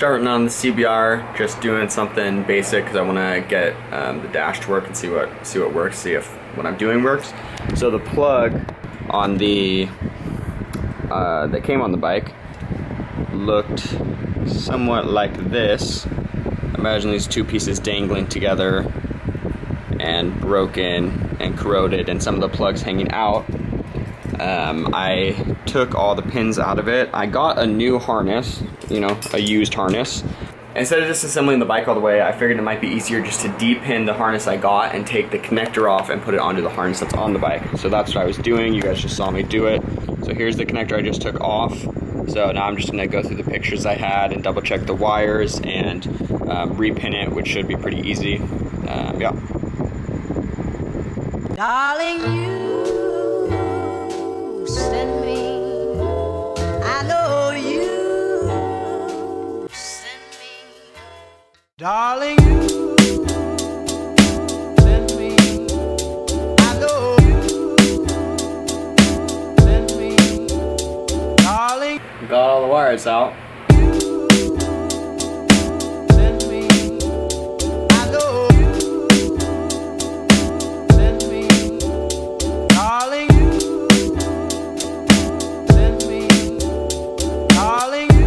starting on the CBR, just doing something basic because I want to get the dash to work and see what works, see if what I'm doing works. So the plug on the that came on the bike looked somewhat like this. Imagine these two pieces dangling together and broken and corroded, and some of the plugs hanging out. I took all the pins out of it. I got a new harness, a used harness. Instead of disassembling the bike all the way, I figured it might be easier just to de-pin the harness I got and take the connector off and put it onto the harness that's on the bike. So that's what I was doing. You guys just saw me do it. So here's the connector I just took off. So now I'm just gonna go through the pictures I had and double check the wires and repin it, which should be pretty easy. Yeah. Darling, you send me, I know you send me. Darling, you send me, I know you send me. Darling, Got all the wires out. send me, I know you send me. Darling, you send me, darling, you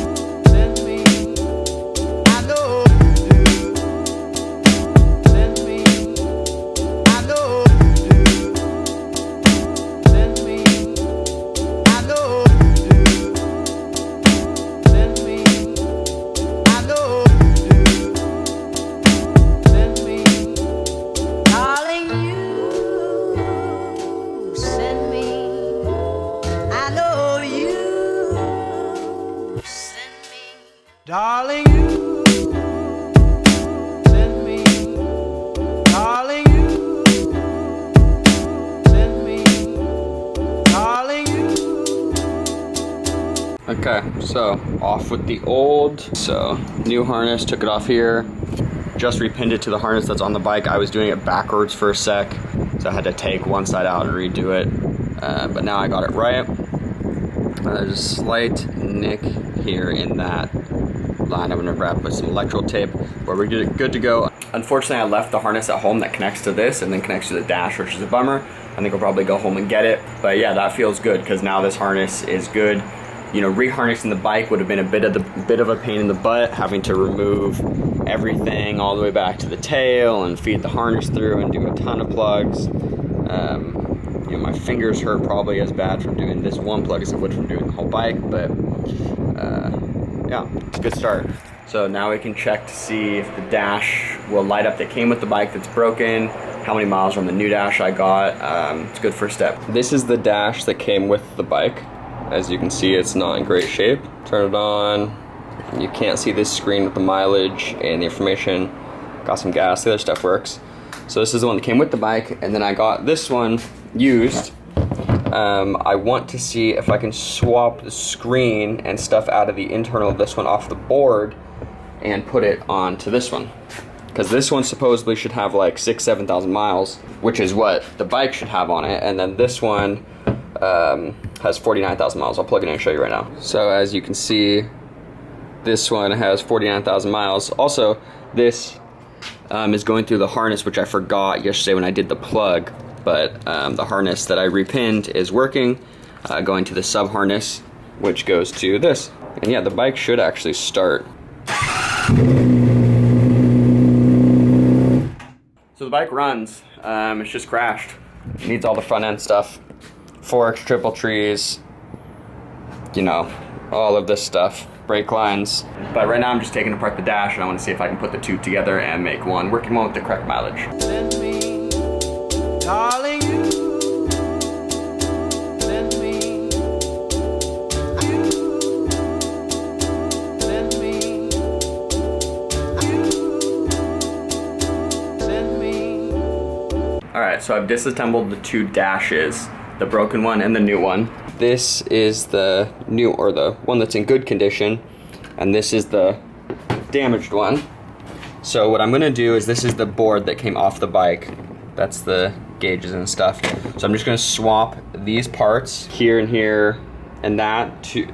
send me. I know you do. Send me, I know you do. Send me, I know you do. Send me, I know you do. Send me, darling, you send me. I know you send me. Darling, you send me. Darling, you send me. Darling, you. Okay, so off with the old. So new harness, took it off here. Just repinned it to the harness that's on the bike. I was doing it backwards for a sec, so I had to take one side out and redo it. But now I got it right. There's a slight nick here in that line. I'm gonna wrap with some electrical tape where we're good to go. Unfortunately, I left the harness at home that connects to this and then connects to the dash, which is a bummer. I think I'll probably go home and get it. But yeah, that feels good because now this harness is good. Reharnessing the bike would have been a bit of a pain in the butt, having to remove everything all the way back to the tail and feed the harness through and do a ton of plugs. My fingers hurt probably as bad from doing this one plug as it would from doing the whole bike, but yeah, it's a good start. So now we can check to see if the dash will light up that came with the bike that's broken, how many miles are on the new dash I got. It's a good first step. This is the dash that came with the bike. As you can see, it's not in great shape. Turn it on. You can't see this screen with the mileage and the information. Got some gas, the other stuff works. So this is the one that came with the bike, and then I got this one used. I want to see if I can swap the screen and stuff out of the internal of this one off the board and put it onto this one. Because this one supposedly should have like 7,000 miles, which is what the bike should have on it, and then this one has 49,000 miles. I'll plug it in and show you right now. So as you can see, this one has 49,000 miles. Also, this is going through the harness, which I forgot yesterday when I did the plug, but the harness that I repinned is working, going to the sub harness, which goes to this. And yeah, the bike should actually start. So the bike runs, it's just crashed. It needs all the front end stuff. Forks, triple trees, all of this stuff, brake lines. But right now I'm just taking apart the dash and I want to see if I can put the two together and make one working one with the correct mileage. Send me, darling, you send me, you send me, you send me. Alright, so I've disassembled the two dashes, the broken one and the new one. This is the new, or the one that's in good condition, and this is the damaged one. So what I'm gonna do is, this is the board that came off the bike. That's the gauges and stuff. So I'm just gonna swap these parts here and here and that to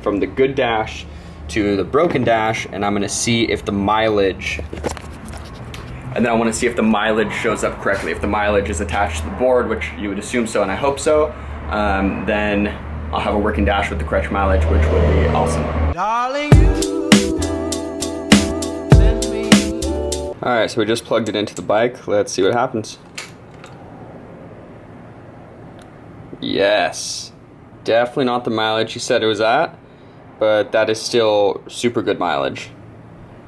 from the good dash to the broken dash, and I'm gonna see if the mileage, and then I wanna see if the mileage shows up correctly. If the mileage is attached to the board, which you would assume so, and I hope so, then I'll have a working dash with the correct mileage, which would be awesome. Darling, you send me. All right, so we just plugged it into the bike. Let's see what happens. Yes, definitely not the mileage he said it was at, but that is still super good mileage.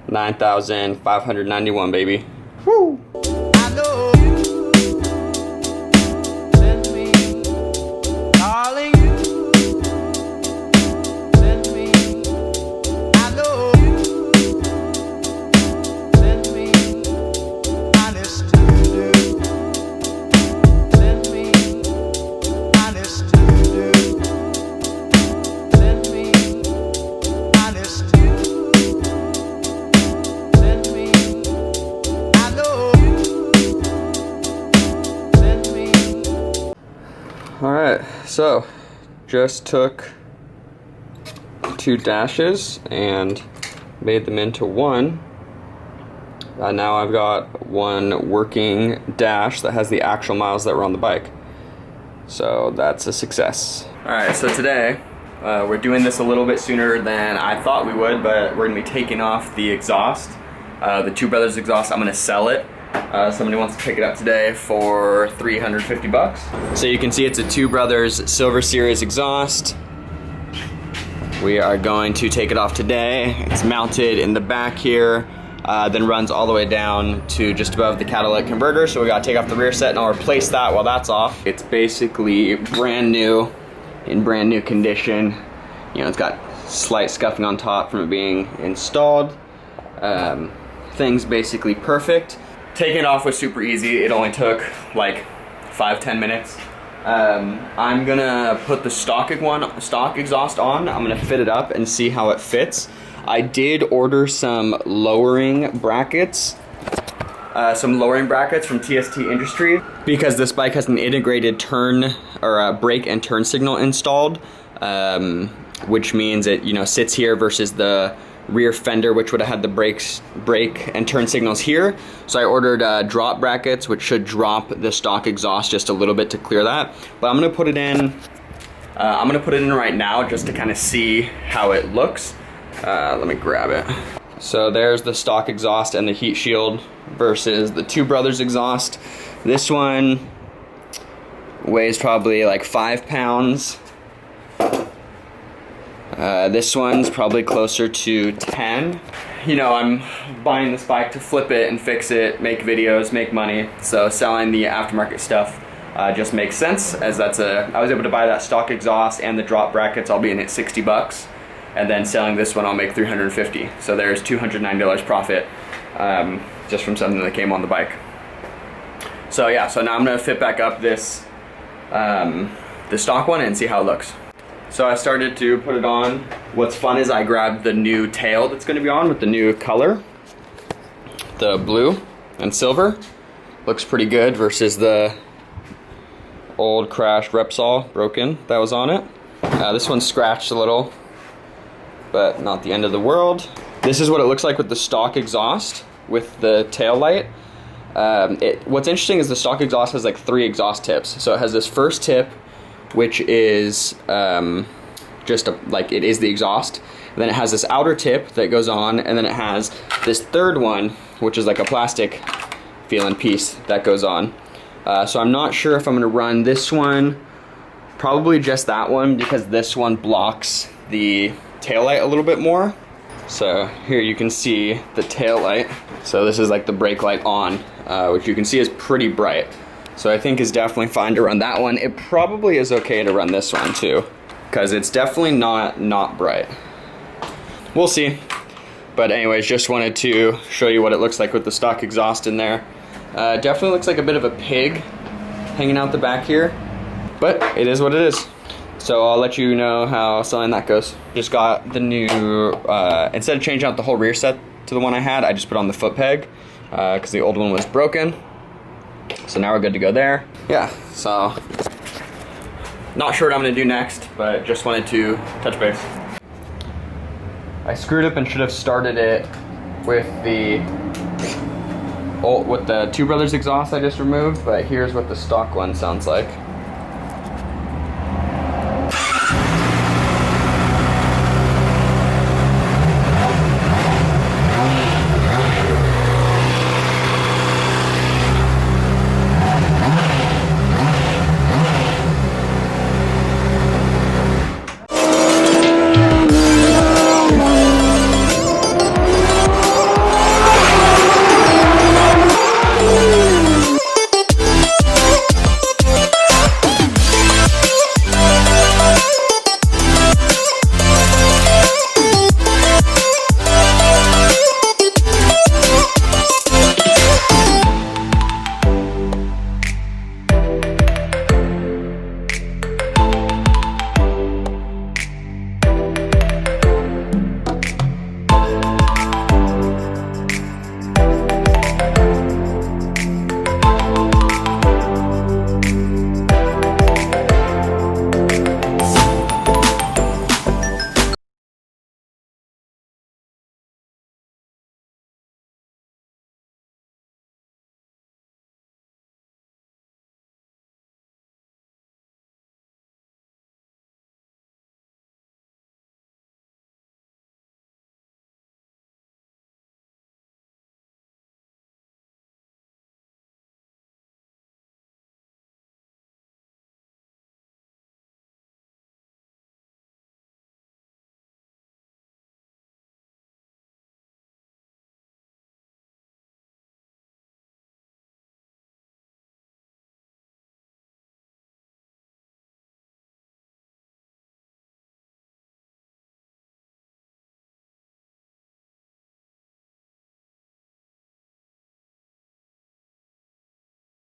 9,591, baby. Woo! I know you send me. Darling, you send me. I know you send me. Honest to do. Send me. Honest to do. Send me. Honest to. Send me. I know you send me. All right, so just took 2 dashes and made them into one. Now I've got one working dash that has the actual miles that were on the bike. So that's a success. All right, so today we're doing this a little bit sooner than I thought we would, but we're gonna be taking off the exhaust, the Two Brothers exhaust. I'm gonna sell it. Somebody wants to pick it up today for 350 bucks. So you can see it's a Two Brothers Silver Series exhaust. We are going to take it off today. It's mounted in the back here, then runs all the way down to just above the catalytic converter. So we gotta take off the rear set and I'll replace that while that's off. It's basically brand new, in brand new condition. You know, it's got slight scuffing on top from it being installed. Things basically perfect. Taking it off was super easy. It only took like 5-10 minutes. I'm gonna put the stock exhaust on. I'm gonna fit it up and see how it fits. I did order some lowering brackets from TST Industry because this bike has an integrated turn or brake and turn signal installed, which means it sits here versus the rear fender, which would have had the brake and turn signals here. So I ordered drop brackets, which should drop the stock exhaust just a little bit to clear that. But I'm gonna put it in. I'm gonna put it in right now just to kind of see how it looks. Let me grab it. So there's the stock exhaust and the heat shield versus the Two Brothers exhaust. This one weighs probably like 5 pounds. This one's probably closer to 10. You know, I'm buying this bike to flip it and fix it, make videos, make money. So selling the aftermarket stuff just makes sense, as I was able to buy that stock exhaust and the drop brackets, I'll be in at 60 bucks. And then selling this one, I'll make 350. So there's $209 profit just from something that came on the bike. So yeah, so now I'm gonna fit back up this the stock one and see how it looks. So I started to put it on. What's fun is I grabbed the new tail that's gonna be on with the new color, the blue and silver. Looks pretty good versus the old crashed Repsol broken that was on it. This one's scratched a little, but not the end of the world. This is what it looks like with the stock exhaust with the tail light. What's interesting is the stock exhaust has like 3 exhaust tips. So it has this first tip, which is it is the exhaust. And then it has this outer tip that goes on, and then it has this third one, which is like a plastic feeling piece that goes on. So I'm not sure if I'm gonna run this one, probably just that one, because this one blocks the tail light a little bit more. So here you can see the tail light. So this is like the brake light on, which you can see is pretty bright. So I think is definitely fine to run that one. It probably is okay to run this one too, because it's definitely not bright. We'll see. But anyways, just wanted to show you what it looks like with the stock exhaust in there. Definitely looks like a bit of a pig hanging out the back here, but it is what it is. So I'll let you know how selling that goes. Just got the new, instead of changing out the whole rear set to the one I had, I just put on the foot peg because the old one was broken. So now we're good to go there. Yeah, so not sure what I'm gonna do next, but just wanted to touch base. I screwed up and should have started it with the Two Brothers exhaust I just removed, but here's what the stock one sounds like.